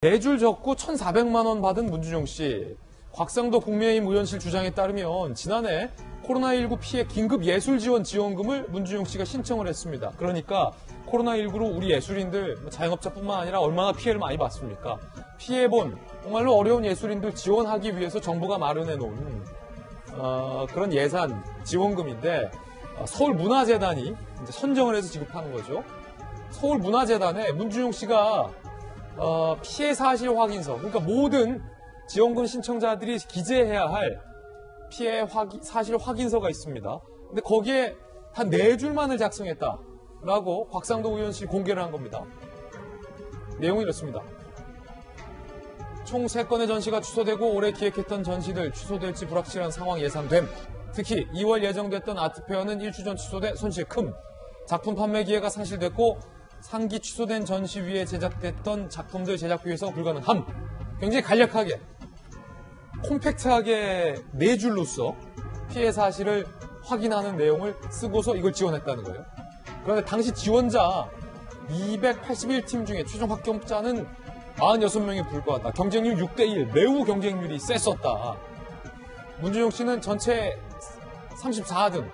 네 줄 적고 1,400만 원 받은 문준용 씨. 곽상도 국민의힘 의원실 주장에 따르면 지난해 코로나19 피해 긴급 예술 지원 지원금을 문준용 씨가 신청을 했습니다. 그러니까 코로나19로 우리 예술인들, 자영업자뿐만 아니라 얼마나 피해를 많이 봤습니까? 피해본 정말로 어려운 예술인들 지원하기 위해서 정부가 마련해 놓은 그런 예산 지원금인데 서울문화재단이 이제 선정을 해서 지급하는 거죠. 서울문화재단에 문준용 씨가 피해 사실 확인서, 그러니까 모든 지원금 신청자들이 기재해야 할 피해 사실 확인서가 있습니다. 근데 거기에 한 4줄만을 작성했다라고 곽상도 의원실이 공개를 한 겁니다. 내용이 이렇습니다. 총 3건의 전시가 취소되고 올해 기획했던 전시들 취소될지 불확실한 상황 예상됨. 특히 2월 예정됐던 아트페어는 일주 전 취소돼 손실 큼. 작품 판매 기회가 상실됐고 상기 취소된 전시 위에 제작됐던 작품들 제작비에서 불가능함. 굉장히 간략하게, 콤팩트하게 4줄로써 피해 사실을 확인하는 내용을 쓰고서 이걸 지원했다는 거예요. 그런데 당시 지원자 281팀 중에 최종 합격자는 46명에 불과하다. 경쟁률 6대1, 매우 경쟁률이 셌었다. 문준용 씨는 전체 34등,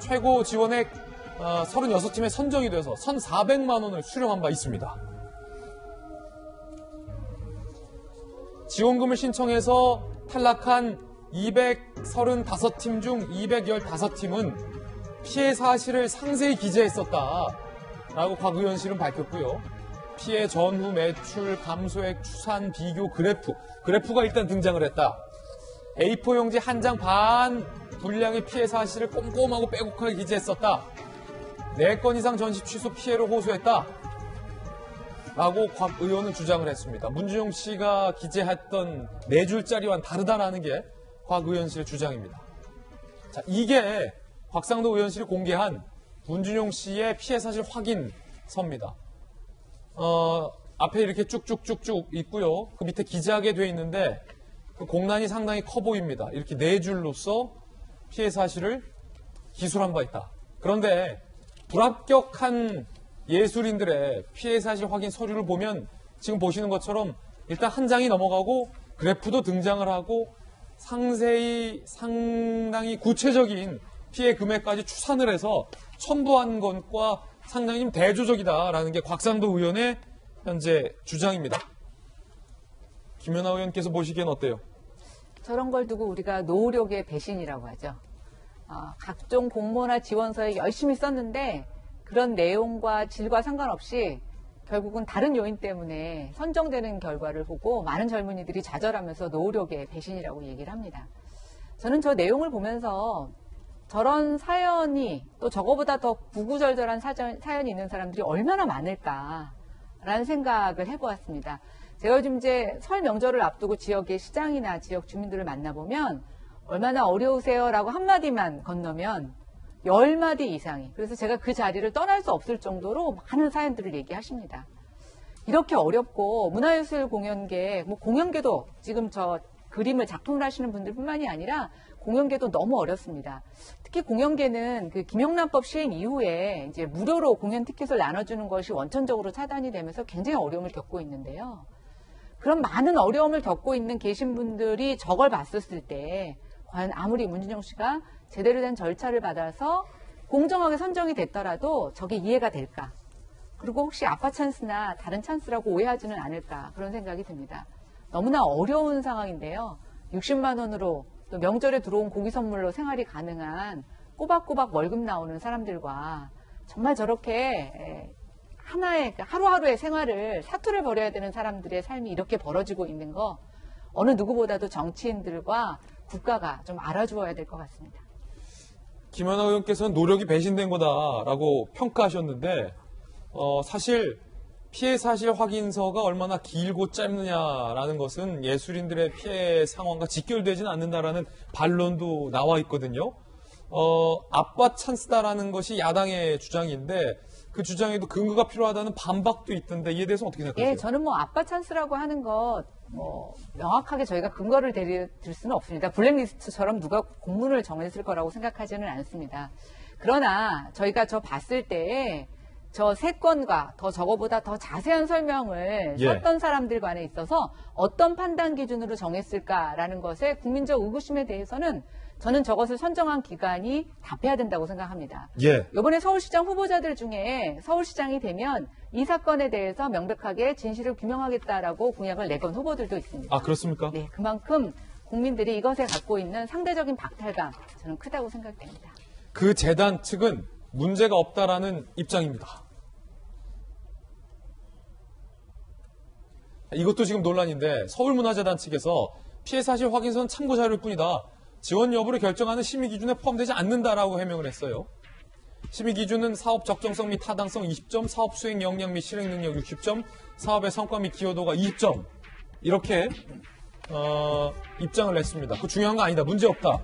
최고 지원액 36팀에 선정이 돼서 1,400만 원을 수령한 바 있습니다. 지원금을 신청해서 탈락한 235팀 중 215팀은 피해 사실을 상세히 기재했었다라고 곽 의원실은 밝혔고요. 피해 전후 매출, 감소액, 추산, 비교, 그래프가 일단 등장을 했다. A4 용지 한 장 반 분량의 피해 사실을 꼼꼼하고 빼곡하게 기재했었다. 4건 이상 전시 취소 피해를 호소했다. 라고 곽 의원은 주장을 했습니다. 문준용 씨가 기재했던 4줄짜리와는 다르다라는 게 곽 의원실의 주장입니다. 자, 이게 곽상도 의원실이 공개한 문준용 씨의 피해 사실 확인서입니다. 앞에 이렇게 쭉쭉쭉쭉 있고요. 그 밑에 기재하게 돼 있는데 그 공란이 상당히 커 보입니다. 이렇게 4줄로서 피해 사실을 기술한 바 있다. 그런데 불합격한 예술인들의 피해 사실 확인 서류를 보면 지금 보시는 것처럼 일단 한 장이 넘어가고 그래프도 등장을 하고 상당히 구체적인 피해 금액까지 추산을 해서 첨부한 것과 상당히 좀 대조적이다라는 게 곽상도 의원의 현재 주장입니다. 김연아 의원께서 보시기엔 어때요? 저런 걸 두고 우리가 노력의 배신이라고 하죠. 각종 공모나 지원서에 열심히 썼는데 그런 내용과 질과 상관없이 결국은 다른 요인 때문에 선정되는 결과를 보고 많은 젊은이들이 좌절하면서 노력의 배신이라고 얘기를 합니다. 저는 저 내용을 보면서 저런 사연이 또 저거보다 더 구구절절한 사연이 있는 사람들이 얼마나 많을까라는 생각을 해보았습니다. 제가 요즘 이제 설 명절을 앞두고 지역의 시장이나 지역 주민들을 만나보면 얼마나 어려우세요라고 한마디만 건너면 10마디 이상이, 그래서 제가 그 자리를 떠날 수 없을 정도로 많은 사연들을 얘기하십니다. 이렇게 어렵고 문화예술 공연계, 공연계도 지금 저 그림을 작품을 하시는 분들뿐만이 아니라 공연계도 너무 어렵습니다. 특히 공연계는 그 김영란법 시행 이후에 이제 무료로 공연 티켓을 나눠주는 것이 원천적으로 차단이 되면서 굉장히 어려움을 겪고 있는데요. 그런 많은 어려움을 겪고 계신 분들이 저걸 봤었을 때 과연 아무리 문준용 씨가 제대로 된 절차를 받아서 공정하게 선정이 됐더라도 저게 이해가 될까? 그리고 혹시 아빠 찬스나 다른 찬스라고 오해하지는 않을까? 그런 생각이 듭니다. 너무나 어려운 상황인데요. 60만 원으로 또 명절에 들어온 고기 선물로 생활이 가능한 꼬박꼬박 월급 나오는 사람들과 정말 저렇게 하나의 하루하루의 생활을 사투를 벌여야 되는 사람들의 삶이 이렇게 벌어지고 있는 거 어느 누구보다도 정치인들과 국가가 좀 알아주어야 될 것 같습니다. 김연아 의원께서는 노력이 배신된 거다라고 평가하셨는데 사실 피해 사실 확인서가 얼마나 길고 짧느냐라는 것은 예술인들의 피해 상황과 직결되지는 않는다라는 반론도 나와 있거든요. 아빠 찬스다라는 것이 야당의 주장인데 그 주장에도 근거가 필요하다는 반박도 있던데 이에 대해서 어떻게 생각하세요? 예, 저는 아빠 찬스라고 하는 것 명확하게 저희가 근거를 들 수는 없습니다. 블랙리스트처럼 누가 공문을 정했을 거라고 생각하지는 않습니다. 그러나 저희가 저 봤을 때 저 세 건과 더 저거보다 더 자세한 설명을 예. 썼던 사람들 간에 있어서 어떤 판단 기준으로 정했을까라는 것에 국민적 의구심에 대해서는 저는 저것을 선정한 기관이 답해야 된다고 생각합니다. 예. 이번에 서울시장 후보자들 중에 서울시장이 되면 이 사건에 대해서 명백하게 진실을 규명하겠다라고 공약을 내건 후보들도 있습니다. 아, 그렇습니까? 네, 그만큼 국민들이 이것에 갖고 있는 상대적인 박탈감 저는 크다고 생각됩니다. 그 재단 측은 문제가 없다라는 입장입니다. 이것도 지금 논란인데 서울문화재단 측에서 피해 사실 확인서는 참고 자료일 뿐이다. 지원 여부를 결정하는 심의 기준에 포함되지 않는다라고 해명을 했어요. 심의 기준은 사업 적정성 및 타당성 20점, 사업 수행 역량 및 실행 능력 60점, 사업의 성과 및 기여도가 20점. 이렇게 입장을 냈습니다. 그 중요한 거 아니다. 문제 없다.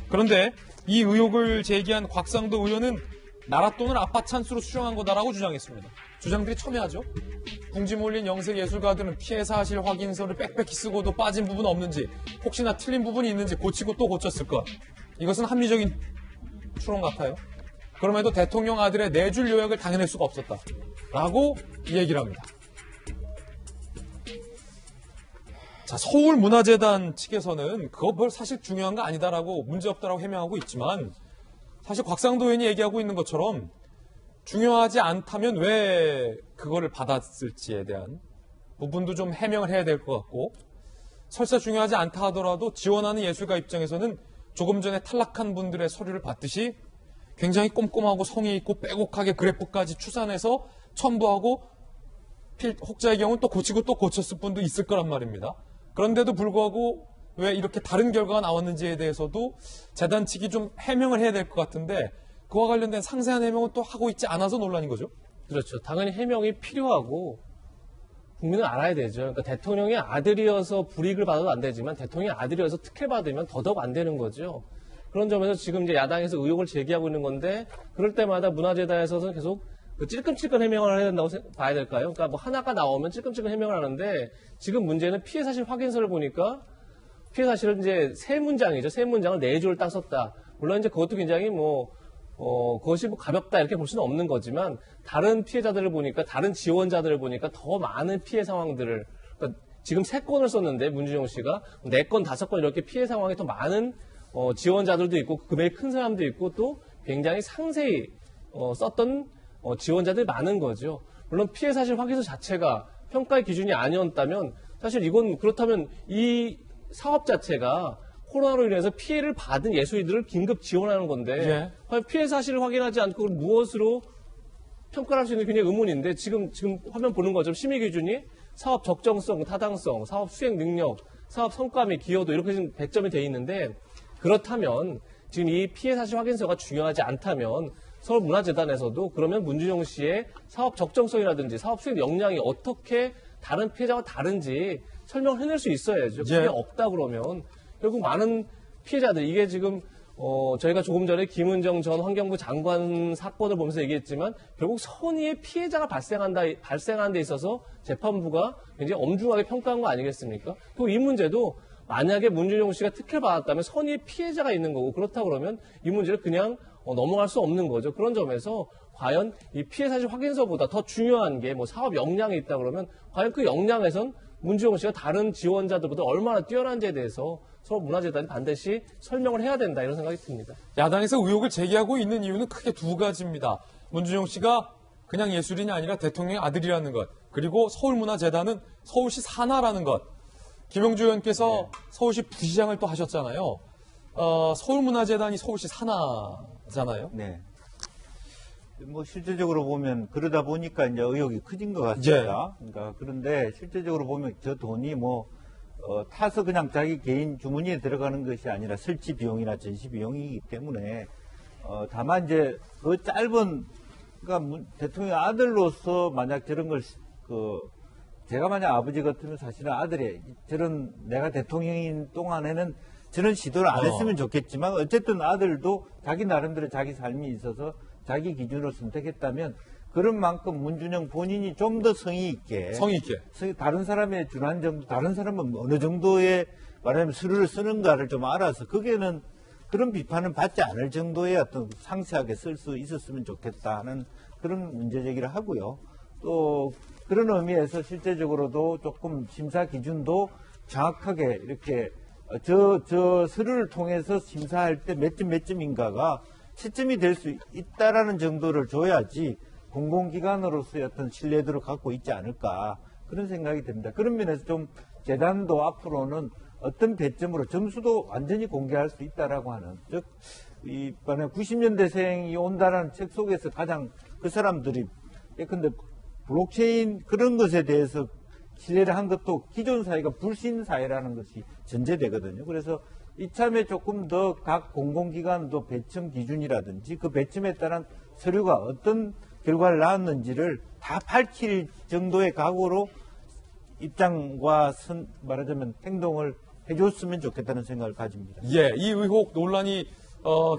그런데 이 의혹을 제기한 곽상도 의원은 나라 돈을 아파 찬스로 수정한 거다라고 주장했습니다. 주장들이 첨예하죠. 궁지 몰린 영세예술가들은 피해 사실 확인서를 빽빽히 쓰고도 빠진 부분 없는지, 혹시나 틀린 부분이 있는지 고치고 또 고쳤을 것. 이것은 합리적인 추론 같아요. 그럼에도 대통령 아들의 내줄 요약을 당해낼 수가 없었다. 라고 얘기를 합니다. 자, 서울문화재단 측에서는 그거 별 사실 중요한 거 아니다라고 문제없다라고 해명하고 있지만 사실 곽상도 의원이 얘기하고 있는 것처럼 중요하지 않다면 왜 그거를 받았을지에 대한 부분도 좀 해명을 해야 될 것 같고 설사 중요하지 않다 하더라도 지원하는 예술가 입장에서는 조금 전에 탈락한 분들의 서류를 받듯이 굉장히 꼼꼼하고 성의 있고 빼곡하게 그래프까지 추산해서 첨부하고 혹자의 경우는 또 고치고 또 고쳤을 분도 있을 거란 말입니다. 그런데도 불구하고 왜 이렇게 다른 결과가 나왔는지에 대해서도 재단 측이 좀 해명을 해야 될 것 같은데 그와 관련된 상세한 해명은 또 하고 있지 않아서 논란인 거죠? 그렇죠. 당연히 해명이 필요하고 국민은 알아야 되죠. 그러니까 대통령의 아들이어서 불이익을 받아도 안 되지만 대통령의 아들이어서 특혜받으면 더더욱 안 되는 거죠. 그런 점에서 지금 이제 야당에서 의혹을 제기하고 있는 건데 그럴 때마다 문화재단에서는 계속 그 찔끔찔끔 해명을 해야 된다고 봐야 될까요? 그러니까 뭐 하나가 나오면 찔끔찔끔 해명을 하는데 지금 문제는 피해 사실 확인서를 보니까 피해 사실은 이제 세 문장이죠. 세 문장을 네 줄을 딱 썼다. 물론 이제 그것도 굉장히 그것이 가볍다 이렇게 볼 수는 없는 거지만 다른 피해자들을 보니까 다른 지원자들을 보니까 더 많은 피해 상황들을 그러니까 지금 3건을 썼는데 문준용 씨가 4건, 5건 이렇게 피해 상황이 더 많은 지원자들도 있고 금액이 큰 사람도 있고 또 굉장히 상세히 썼던 지원자들이 많은 거죠. 물론 피해 사실 확인서 자체가 평가의 기준이 아니었다면 사실 이건 그렇다면 이 사업 자체가 코로나로 인해서 피해를 받은 예술인들을 긴급 지원하는 건데 예. 피해 사실을 확인하지 않고 무엇으로 평가를 할 수 있는 굉장히 의문인데 지금 화면 보는 것처럼 심의 기준이 사업 적정성, 타당성, 사업 수행 능력, 사업 성과 및 기여도 이렇게 지금 배점이 돼 있는데 그렇다면 지금 이 피해 사실 확인서가 중요하지 않다면 서울문화재단에서도 그러면 문준용 씨의 사업 적정성이라든지 사업 수행 역량이 어떻게 다른 피해자와 다른지 설명을 해낼 수 있어야죠. 그게 없다 그러면 결국 많은 피해자들 이게 지금 저희가 조금 전에 김은정 전 환경부 장관 사건을 보면서 얘기했지만 결국 선의의 피해자가 발생하는 데 있어서 재판부가 굉장히 엄중하게 평가한 거 아니겠습니까? 그리고 이 문제도 만약에 문준용 씨가 특혜를 받았다면 선의의 피해자가 있는 거고 그렇다 그러면 이 문제를 그냥 넘어갈 수 없는 거죠. 그런 점에서 과연 이 피해 사실 확인서보다 더 중요한 게 사업 역량이 있다 그러면 과연 그 역량에선 문준용 씨가 다른 지원자들보다 얼마나 뛰어난지에 대해서 서울문화재단이 반드시 설명을 해야 된다 이런 생각이 듭니다. 야당에서 의혹을 제기하고 있는 이유는 크게 두 가지입니다. 문준용 씨가 그냥 예술인이 아니라 대통령의 아들이라는 것, 그리고 서울문화재단은 서울시 산하라는 것. 김영주 의원께서 서울시 부시장을 또 하셨잖아요. 서울문화재단이 서울시 산하잖아요. 네. 실제적으로 보면 그러다 보니까 이제 의혹이 커진 것 같습니다. 그러니까 그런데 실제적으로 보면 저 돈이 타서 그냥 자기 개인 주머니에 들어가는 것이 아니라 설치 비용이나 전시 비용이기 때문에 다만 이제 그 짧은 그러니까 대통령 아들로서 만약 저런 걸 제가 만약 아버지 같으면 사실은 아들이 저런 내가 대통령인 동안에는 저런 시도를 안 했으면 좋겠지만 어쨌든 아들도 자기 나름대로 자기 삶이 있어서 자기 기준으로 선택했다면 그런 만큼 문준용 본인이 좀 더 성의 있게 다른 사람의 준한 정도 다른 사람은 어느 정도의 말하자면 서류를 쓰는가를 좀 알아서 거기에는 그런 비판은 받지 않을 정도의 어떤 상세하게 쓸 수 있었으면 좋겠다 하는 그런 문제 제기를 하고요. 또 그런 의미에서 실제적으로도 조금 심사 기준도 정확하게 이렇게 저 서류를 통해서 심사할 때 몇 점인가가 채점이 될 수 있다라는 정도를 줘야지 공공기관으로서의 어떤 신뢰도를 갖고 있지 않을까 그런 생각이 듭니다. 그런 면에서 좀 재단도 앞으로는 어떤 배점으로 점수도 완전히 공개할 수 있다라고 하는 즉 이번에 90년대생이 온다라는 책 속에서 가장 그 사람들이 예컨대 블록체인 그런 것에 대해서 신뢰를 한 것도 기존 사회가 불신 사회라는 것이 전제되거든요. 그래서 이참에 조금 더 각 공공기관도 배점 기준이라든지 그 배점에 따른 서류가 어떤 결과를 낳았는지를 다 밝힐 정도의 각오로 입장과 말하자면 행동을 해줬으면 좋겠다는 생각을 가집니다. 예, 이 의혹 논란이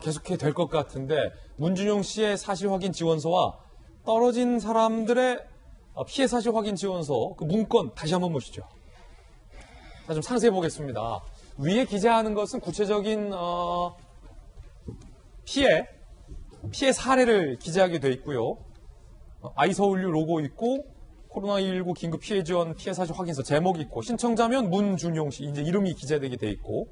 계속해 될 것 같은데 문준용 씨의 사실 확인 지원서와 떨어진 사람들의 피해 사실 확인 지원서 그 문건 다시 한번 보시죠. 자, 좀 상세히 보겠습니다. 위에 기재하는 것은 구체적인 피해 사례를 기재하게 돼 있고요. 아이서울유 로고 있고 코로나19 긴급 피해 지원 피해 사실 확인서 제목이 있고 신청자면 문준용 씨 이제 이름이 기재되게 돼 있고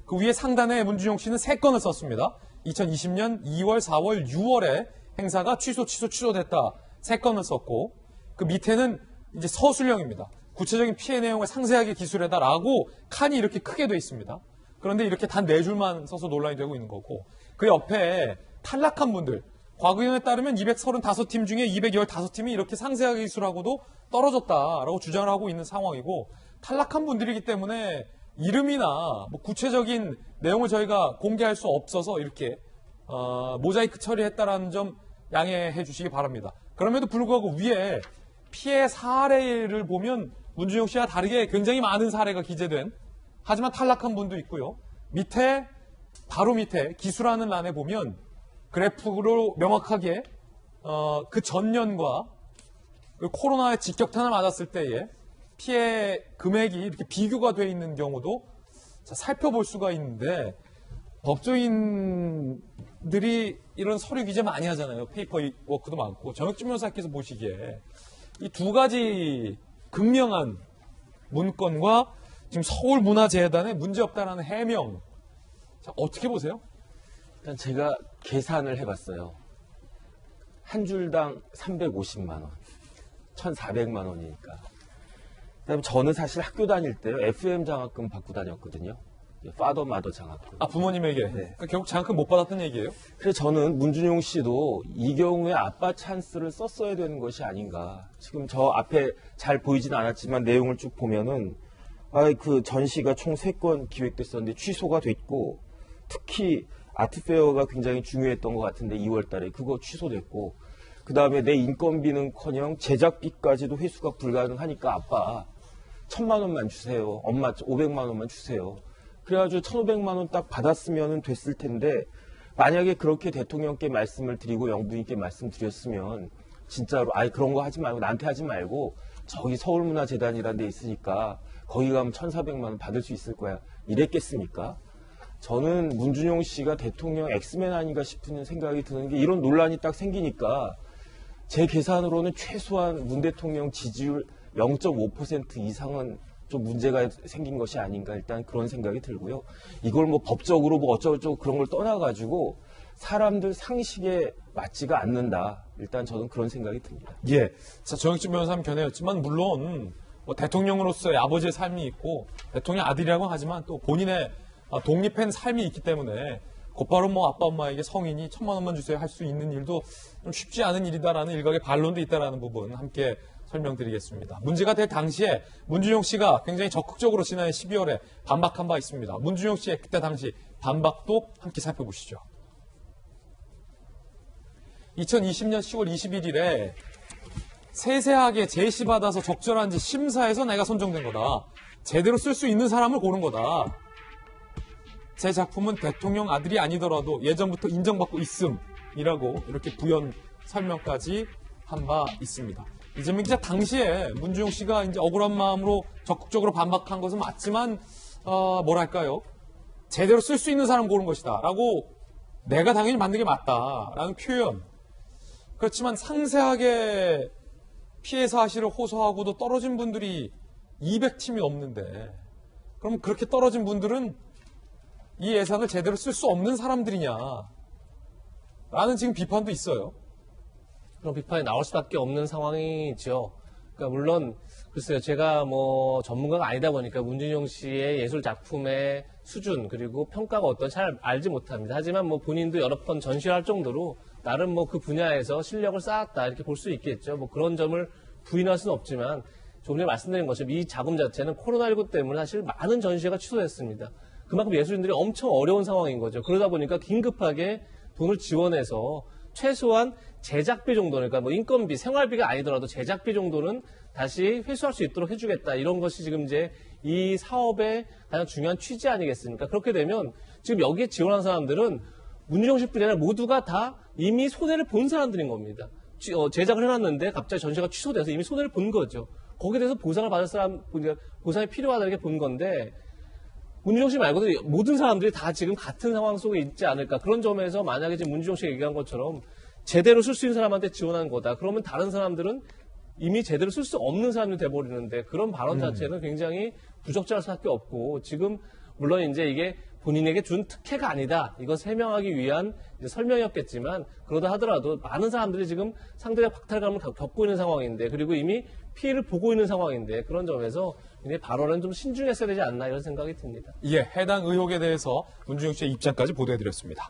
그 위에 상단에 문준용 씨는 3건을 썼습니다. 2020년 2월, 4월, 6월에 행사가 취소됐다 3건을 썼고 그 밑에는 이제 서술형입니다. 구체적인 피해 내용을 상세하게 기술해다라고 칸이 이렇게 크게 돼 있습니다. 그런데 이렇게 단 4줄만 써서 논란이 되고 있는 거고 그 옆에 탈락한 분들 과거형에 따르면 235팀 중에 215팀이 이렇게 상세하게 기술하고도 떨어졌다라고 주장을 하고 있는 상황이고 탈락한 분들이기 때문에 이름이나 뭐 구체적인 내용을 저희가 공개할 수 없어서 이렇게 모자이크 처리했다라는 점 양해해 주시기 바랍니다. 그럼에도 불구하고 위에 피해 사례를 보면 문준용 씨와 다르게 굉장히 많은 사례가 기재된 하지만 탈락한 분도 있고요. 바로 밑에 기술하는 란에 보면 그래프로 명확하게 그 전년과 그 코로나의 직격탄을 맞았을 때의 피해 금액이 이렇게 비교가 되어 있는 경우도 살펴볼 수가 있는데 법조인들이 이런 서류 기재 많이 하잖아요. 페이퍼 워크도 많고 정혁진 변호사께서 보시기에 이 두 가지 극명한 문건과 지금 서울문화재단의 문제없다라는 해명 어떻게 보세요? 일단 제가 계산을 해봤어요. 한 줄당 350만 원, 1,400만 원이니까. 그다음에 저는 사실 학교 다닐 때요 FM 장학금 받고 다녔거든요. 파더 마더 장학금. 부모님에게. 네. 그러니까 결국 장학금 못 받았던 얘기예요? 그래서 저는 문준용 씨도 이 경우에 아빠 찬스를 썼어야 되는 것이 아닌가. 지금 저 앞에 잘 보이진 않았지만 내용을 쭉 보면은 그 전시가 총 3건 기획됐었는데 취소가 됐고 특히 아트페어가 굉장히 중요했던 것 같은데 2월 달에 그거 취소됐고 그 다음에 내 인건비는커녕 제작비까지도 회수가 불가능하니까 아빠 1,000만 원만 주세요. 엄마 500만 원만 주세요. 그래가지고 1,500만 원 딱 받았으면 됐을 텐데 만약에 그렇게 대통령께 말씀을 드리고 영부인께 말씀드렸으면 진짜로 그런 거 하지 말고 나한테 하지 말고 저기 서울문화재단이라는 데 있으니까 거기 가면 1,400만 원 받을 수 있을 거야. 이랬겠습니까? 저는 문준용 씨가 대통령 엑스맨 아닌가 싶은 생각이 드는 게 이런 논란이 딱 생기니까 제 계산으로는 최소한 문 대통령 지지율 0.5% 이상은 좀 문제가 생긴 것이 아닌가 일단 그런 생각이 들고요. 이걸 뭐 법적으로 뭐 어쩌고저쩌고 그런 걸 떠나가지고 사람들 상식에 맞지가 않는다. 일단 저는 그런 생각이 듭니다. 예. 자, 정혁진 변호사님 견해였지만 물론 뭐 대통령으로서의 아버지의 삶이 있고 대통령 아들이라고 하지만 또 본인의 독립한 삶이 있기 때문에 곧바로 뭐 아빠 엄마에게 성인이 1,000만 원만 주세요 할 수 있는 일도 좀 쉽지 않은 일이다라는 일각의 반론도 있다라는 부분 함께 설명드리겠습니다. 문제가 될 당시에 문준용 씨가 굉장히 적극적으로 지난해 12월에 반박한 바 있습니다. 문준용 씨의 그때 당시 반박도 함께 살펴보시죠. 2020년 10월 21일에 세세하게 제시받아서 적절한지 심사해서 내가 선정된 거다. 제대로 쓸 수 있는 사람을 고른 거다. 제 작품은 대통령 아들이 아니더라도 예전부터 인정받고 있음이라고 이렇게 부연 설명까지 한 바 있습니다. 이재명 기자 당시에 문준용 씨가 이제 억울한 마음으로 적극적으로 반박한 것은 맞지만 뭐랄까요? 제대로 쓸 수 있는 사람 고른 것이다 라고 내가 당연히 만든 게 맞다라는 표현. 그렇지만 상세하게 피해 사실을 호소하고도 떨어진 분들이 200팀이 넘는데 그럼 그렇게 떨어진 분들은 이 예산을 제대로 쓸 수 없는 사람들이냐 라는 지금 비판도 있어요. 그런 비판이 나올 수밖에 없는 상황이죠. 그러니까 물론 글쎄요, 제가 뭐 전문가가 아니다 보니까 문준용 씨의 예술 작품의 수준 그리고 평가가 어떤지 잘 알지 못합니다. 하지만 뭐 본인도 여러 번 전시할 정도로 나름 뭐 그 분야에서 실력을 쌓았다 이렇게 볼 수 있겠죠. 뭐 그런 점을 부인할 수는 없지만 조금 전에 말씀드린 것처럼 이 자금 자체는 코로나19 때문에 사실 많은 전시회가 취소됐습니다. 그만큼 예술인들이 엄청 어려운 상황인 거죠. 그러다 보니까 긴급하게 돈을 지원해서 최소한 제작비 정도는, 그러니까 뭐 인건비, 생활비가 아니더라도 제작비 정도는 다시 회수할 수 있도록 해주겠다. 이런 것이 지금 이제 이 사업의 가장 중요한 취지 아니겠습니까? 그렇게 되면 지금 여기에 지원한 사람들은 문준용 씨뿐이 아니라 모두가 다 이미 손해를 본 사람들인 겁니다. 제작을 해놨는데 갑자기 전시가 취소돼서 이미 손해를 본 거죠. 거기에 대해서 보상을 받을 사람, 그러니까 보상이 필요하다 이렇게 본 건데 문준용 씨 말고도 모든 사람들이 다 지금 같은 상황 속에 있지 않을까. 그런 점에서 만약에 지금 문준용 씨가 얘기한 것처럼 제대로 쓸 수 있는 사람한테 지원한 거다. 그러면 다른 사람들은 이미 제대로 쓸 수 없는 사람이 돼버리는데 그런 발언 자체는 굉장히 부적절할 수밖에 없고 지금 물론 이제 이게 본인에게 준 특혜가 아니다. 이건 설명하기 위한 이제 설명이었겠지만 그러다 하더라도 많은 사람들이 지금 상대적 박탈감을 겪고 있는 상황인데 그리고 이미 피해를 보고 있는 상황인데 그런 점에서 이제 발언은 좀 신중했어야 되지 않나 이런 생각이 듭니다. 예, 해당 의혹에 대해서 문준용 씨의 입장까지 보도해드렸습니다.